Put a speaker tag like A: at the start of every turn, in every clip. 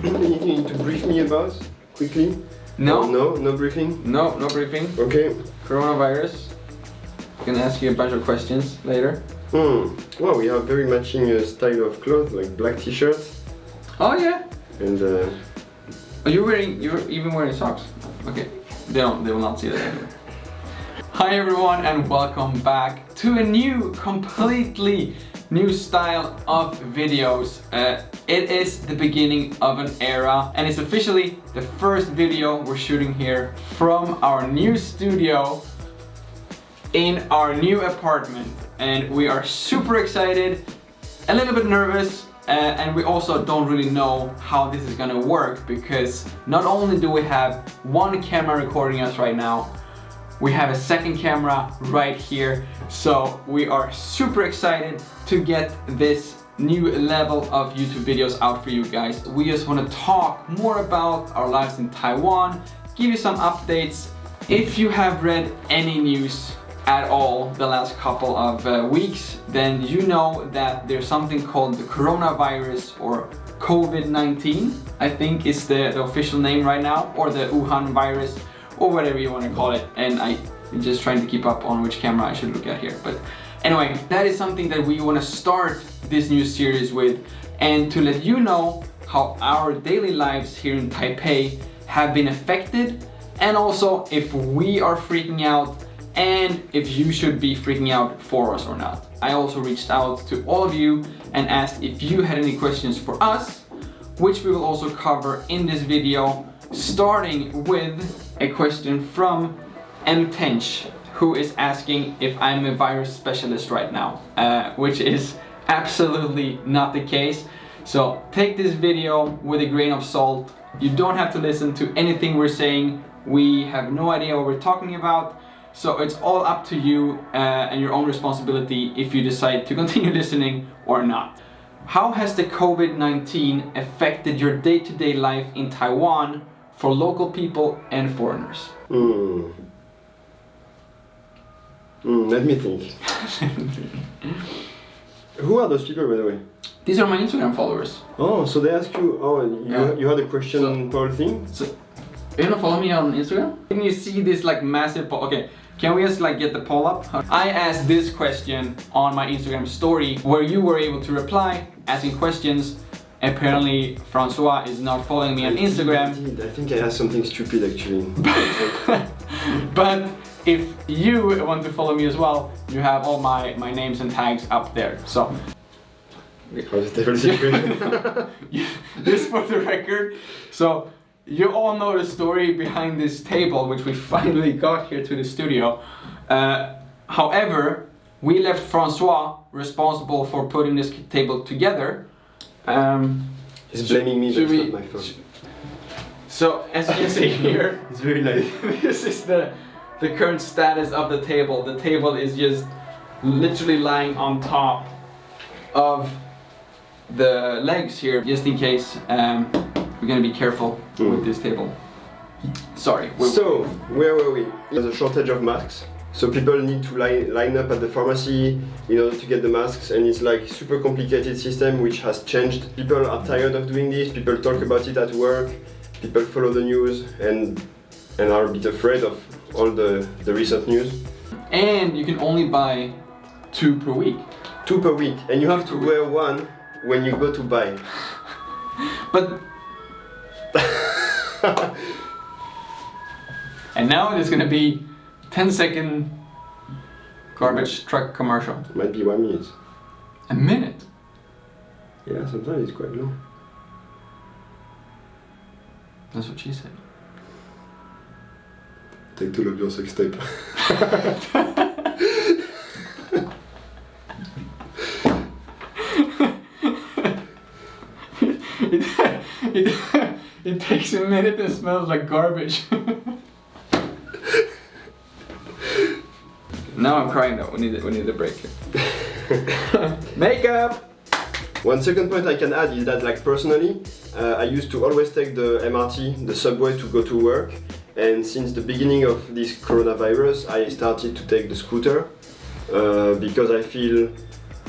A: Anything you need to brief me about quickly?
B: No.
A: No briefing?
B: No briefing.
A: Okay.
B: Coronavirus. I'm gonna ask you a bunch of questions later.
A: Well, we have very matching style of clothes, like black t-shirts.
B: Oh yeah.
A: And
B: You're even wearing socks. Okay. They will not see that anyway. Hi everyone and welcome back to a completely new style of videos. It is the beginning of an era and it's officially the first video we're shooting here from our new studio in our new apartment, and we are super excited, a little bit nervous, and we also don't really know how this is gonna work, because not only do we have one camera recording us right now, we have a second camera right here. So we are super excited to get this new level of YouTube videos out for you guys. We just want to talk more about our lives in Taiwan, give you some updates. If you have read any news at all the last couple of weeks, then you know that there's something called the coronavirus, or COVID-19, I think is the official name right now, or the Wuhan virus, or whatever you want to call it. And I'm just trying to keep up on which camera I should look at here. But anyway, that is something that we want to start this new series with, and to let you know how our daily lives here in Taipei have been affected, and also if we are freaking out and if you should be freaking out for us or not. I also reached out to all of you and asked if you had any questions for us, which we will also cover in this video, starting with a question from Tench, who is asking if I'm a virus specialist right now, which is absolutely not the case. So take this video with a grain of salt. You don't have to listen to anything we're saying. We have no idea what we're talking about. So it's all up to you and your own responsibility if you decide to continue listening or not. How has the COVID-19 affected your day-to-day life in Taiwan for local people and foreigners?
A: Let me think. Who are those people, by the way?
B: These are my Instagram followers.
A: Oh, so they ask you, you had a question poll thing?
B: So, you wanna follow me on Instagram? Can you see this like massive poll? Okay, can we just like get the poll up? I asked this question on my Instagram story where you were able to reply, asking questions. Apparently, Francois is not following me on Instagram.
A: I think I asked something stupid actually.
B: But if you want to follow me as well, you have all my names and tags up there. So this for the record. So you all know the story behind this table, which we finally got here to the studio. However, we left Francois responsible for putting this table together.
A: He's blaming me, that's not my fault.
B: So as you can see here,
A: it's very nice.
B: This is the current status of the table. The table is just literally lying on top of the legs here, just in case. We're gonna be careful with this table. Sorry.
A: So, where were we? There's a shortage of masks. So people need to line up at the pharmacy in order to get the masks, and it's like super complicated system which has changed. People are tired of doing this, people talk about it at work, people follow the news and are a bit afraid of all the recent news. And
B: you can only buy 2 per week.
A: 2 per week, and you have to wear one when you go to buy.
B: But and now there's gonna be 10-second garbage truck commercial.
A: Might be 1 minute.
B: A minute?
A: Yeah, sometimes it's quite long.
B: That's what she said.
A: Take 2 of your sex tape.
B: It takes a minute and smells like garbage. Now I'm crying though, we need a break here. Makeup!
A: One second point I can add is that, like, personally, I used to always take the MRT, the subway, to go to work, and since the beginning of this coronavirus I started to take the scooter because I feel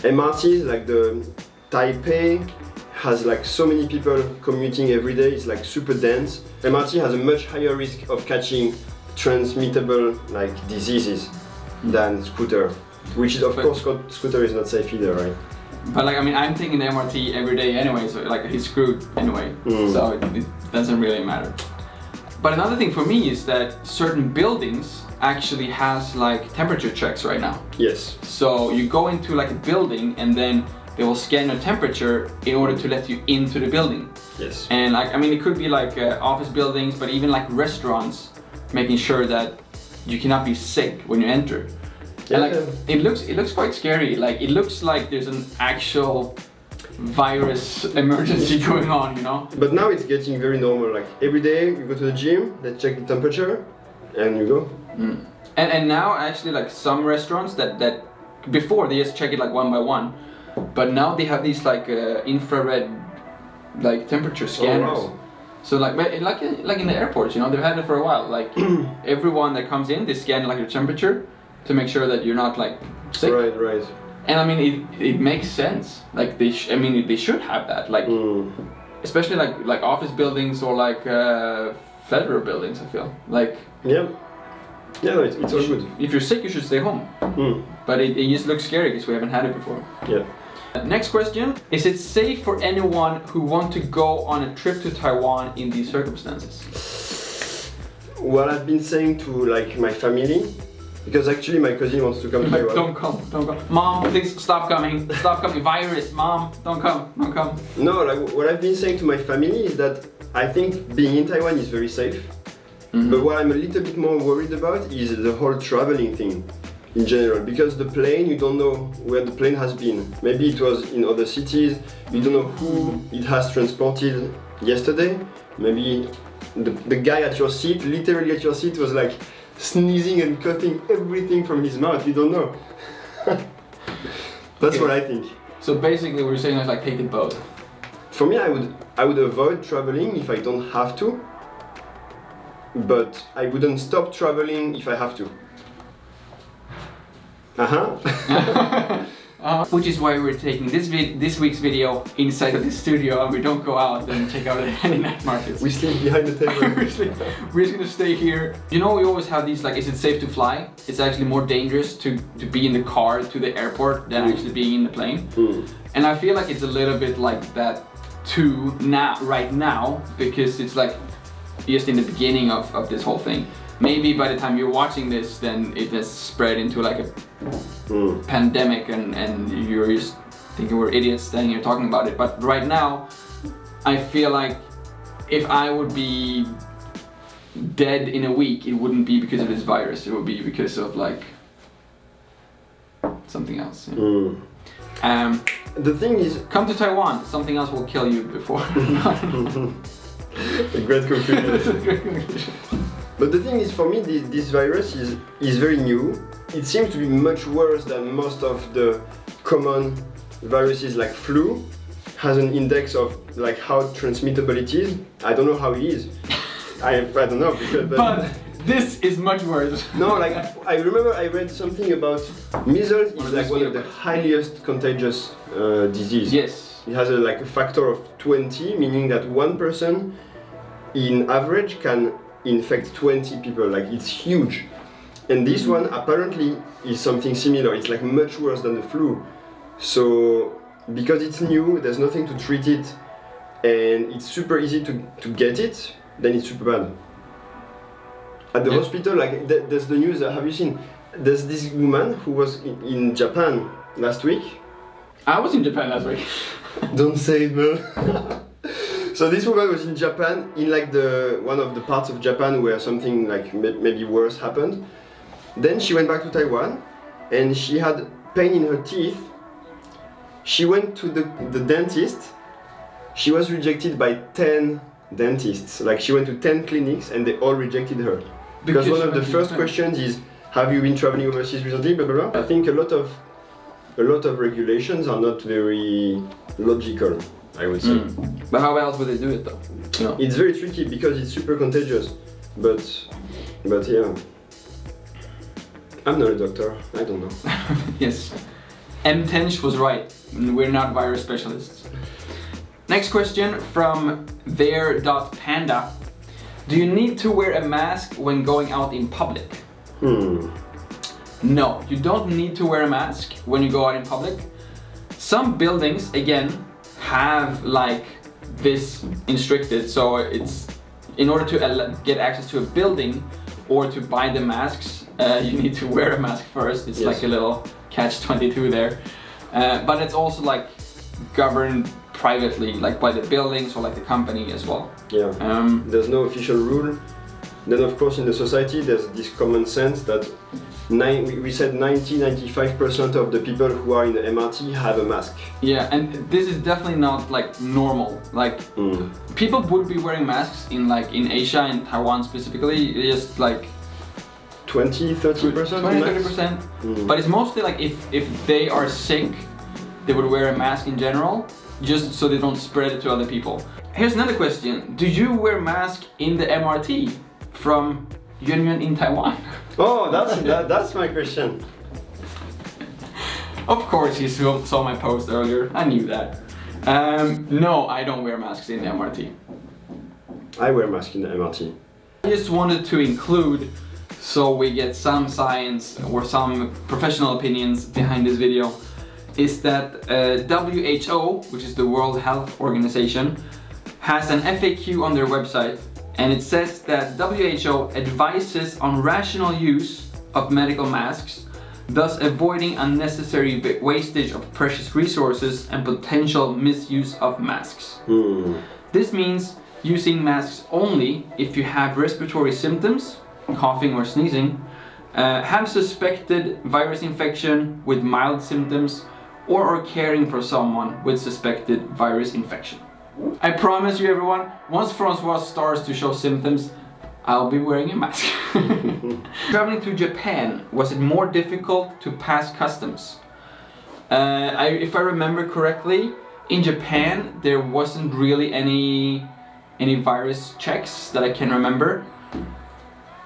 A: MRT, like the Taipei, has like so many people commuting every day. It's like super dense. MRT has a much higher risk of catching transmittable like diseases than scooter, which is of course scooter is not safe either, right?
B: But like, I mean, I'm taking the MRT every day anyway, so like he's screwed anyway, so it doesn't really matter. But another thing for me is that certain buildings actually has like temperature checks right now.
A: Yes.
B: So you go into like a building and then they will scan your temperature in order to let you into the building.
A: Yes.
B: And like, I mean, it could be like office buildings, but even like restaurants, making sure that you cannot be sick when you enter.
A: Yeah.
B: And like, it looks quite scary. Like, it looks like there's an actual virus emergency going on, you know?
A: But now it's getting very normal. Like every day you go to the gym, they check the temperature, and you go.
B: And now actually like some restaurants that before they just check it like one by one, but now they have these like infrared like temperature scanners.
A: Oh, wow.
B: So like in the airports, you know, they've had it for a while. Like everyone that comes in, they scan like your temperature to make sure that you're not like sick.
A: Right.
B: And I mean, it makes sense. Like they should have that. Like especially like office buildings or like federal buildings. I feel like
A: it's all good.
B: If you're sick, you should stay home. But it just looks scary because we haven't had it before.
A: Yeah.
B: Next question: is it safe for anyone who wants to go on a trip to Taiwan in these circumstances?
A: What I've been saying to like my family, because actually my cousin wants to come to Taiwan.
B: Don't come. Mom, please stop coming. Stop coming. Virus, Mom, don't come.
A: No, like what I've been saying to my family is that I think being in Taiwan is very safe. But what I'm a little bit more worried about is the whole traveling thing in general, because the plane, you don't know where the plane has been. Maybe it was in other cities, you don't know who it has transported yesterday. Maybe the guy at your seat, literally at your seat, was like sneezing and coughing everything from his mouth. You don't know. That's what I think.
B: So basically what you're saying is like take the boat.
A: For me, I would avoid traveling if I don't have to, but I wouldn't stop traveling if I have to.
B: Which is why we're taking this week's video inside of the studio, and we don't go out and check out any night markets.
A: We sleep behind the table.
B: We're just gonna stay here. You know, we always have these like, is it safe to fly? It's actually more dangerous to be in the car to the airport than actually being in the plane. And I feel like it's a little bit like that too right now, because it's like just in the beginning of this whole thing. Maybe by the time you're watching this, then it has spread into like a pandemic and you're just thinking we're idiots standing here talking about it. But right now, I feel like if I would be dead in a week, it wouldn't be because of this virus. It would be because of like something else.
A: The thing is,
B: come to Taiwan, something else will kill you before.
A: A great conclusion. But the thing is, for me, this virus is very new. It seems to be much worse than most of the common viruses like flu. Has an index of like how transmittable it is. I don't know how it is. I don't know.
B: But this is much worse.
A: No, like I remember I read something about measles is like one of the highest contagious disease.
B: Yes.
A: It has like a factor of 20, meaning that one person in average can infect 20 people. Like it's huge. And this one apparently is something similar. It's like much worse than the flu. So because it's new, there's nothing to treat it, and it's super easy to get it, then it's super bad. At the hospital, like there's the news, have you seen? There's this woman who was in Japan last week.
B: I was in Japan last week.
A: Don't say it, man. So this woman was in Japan, in like one of the parts of Japan where something like maybe worse happened. Then she went back to Taiwan, and she had pain in her teeth. She went to the dentist. She was rejected by 10 dentists. Like she went to 10 clinics and they all rejected her. Because one of the first questions is, have you been traveling overseas recently, blah, blah, blah. I think a lot of regulations are not very logical, I would say.
B: But how else would they do it though? You know?
A: It's very tricky because it's super contagious. But yeah. I'm not a doctor, I don't know.
B: Yes. M. Tench was right. We're not virus specialists. Next question from there.panda. Do you need to wear a mask when going out in public? No, you don't need to wear a mask when you go out in public. Some buildings, again, have like this restricted, so it's in order to get access to a building or to buy the masks, you need to wear a mask first. It's like a little catch-22 there. But it's also like governed privately, like by the buildings or like the company as well.
A: Yeah, there's no official rule. Then of course in the society there's this common sense that we said 90-95% of the people who are in the MRT have a mask.
B: Yeah, and this is definitely not like normal. Like people would be wearing masks in Asia and Taiwan specifically, just like
A: 20-30%.
B: But it's mostly like if they are sick, they would wear a mask in general, just so they don't spread it to other people. Here's another question. Do you wear mask in the MRT? From Yuan in Taiwan.
A: Oh, that's my question.
B: Of course you saw my post earlier, I knew that. No, I don't wear masks in the MRT.
A: I wear masks in the MRT.
B: I just wanted to include, so we get some science or some professional opinions behind this video, is that WHO, which is the World Health Organization, has an FAQ on their website, and it says that WHO advises on rational use of medical masks, thus avoiding unnecessary wastage of precious resources and potential misuse of masks. This means using masks only if you have respiratory symptoms, coughing or sneezing, have suspected virus infection with mild symptoms, or are caring for someone with suspected virus infection. I promise you everyone, once Francois starts to show symptoms, I'll be wearing a mask. Traveling to Japan, was it more difficult to pass customs? If I remember correctly, in Japan there wasn't really any virus checks that I can remember.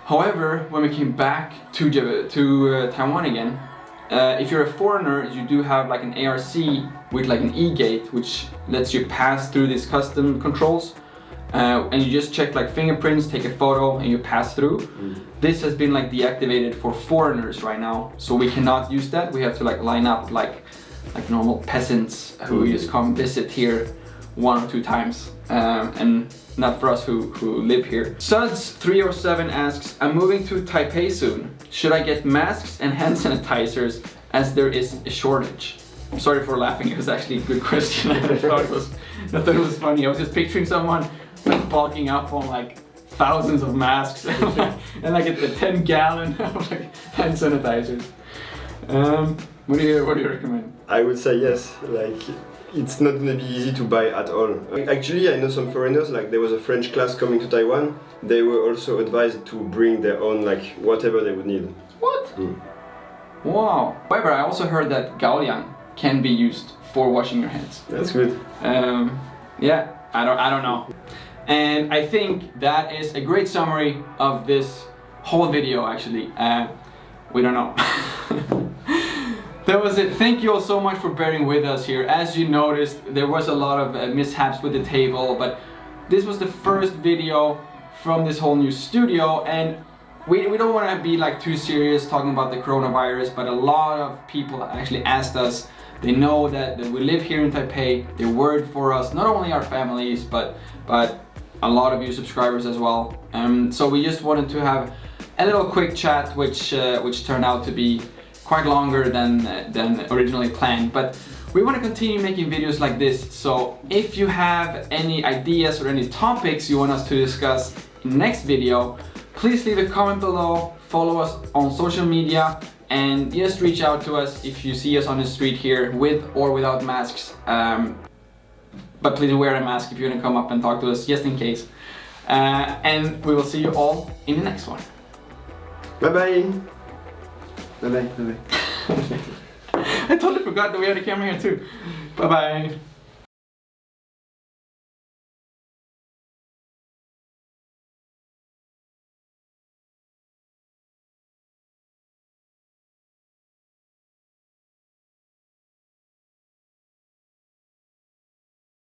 B: However, when we came back to Taiwan again, if you're a foreigner, you do have like an ARC with like an E-gate, which lets you pass through these custom controls, and you just check like fingerprints, take a photo, and you pass through. This has been like deactivated for foreigners right now, so we cannot use that. We have to like line up like normal peasants who just come visit here 1 or 2 times, and not for us who live here. Suds307 asks, I'm moving to Taipei soon. Should I get masks and hand sanitizers as there is a shortage? I'm sorry for laughing, it was actually a good question. I thought it was funny. I was just picturing someone like bulking up on like thousands of masks and like a 10-gallon of like hand sanitizers. What do you recommend?
A: I would say yes. Like, it's not gonna be easy to buy at all. Actually, I know some foreigners, like there was a French class coming to Taiwan. They were also advised to bring their own, like, whatever they would need.
B: What? Wow. However, I also heard that gaoliang can be used for washing your hands.
A: That's good.
B: Yeah, I don't know. And I think that is a great summary of this whole video, actually. We don't know. That was it. Thank you all so much for bearing with us here. As you noticed, there was a lot of mishaps with the table, but this was the first video from this whole new studio, and we don't want to be like too serious talking about the coronavirus, but a lot of people actually asked us. They know that we live here in Taipei. They're worried for us, not only our families, but a lot of you subscribers as well. So we just wanted to have a little quick chat, which turned out to be quite longer than originally planned. But we want to continue making videos like this. So if you have any ideas or any topics you want us to discuss in the next video, please leave a comment below, follow us on social media, and just reach out to us if you see us on the street here with or without masks. But please wear a mask if you're gonna come up and talk to us, just in case. And we will see you all in the next one.
A: Bye bye.
B: Bye bye. Bye bye. I totally forgot that we had a camera here too. Bye bye.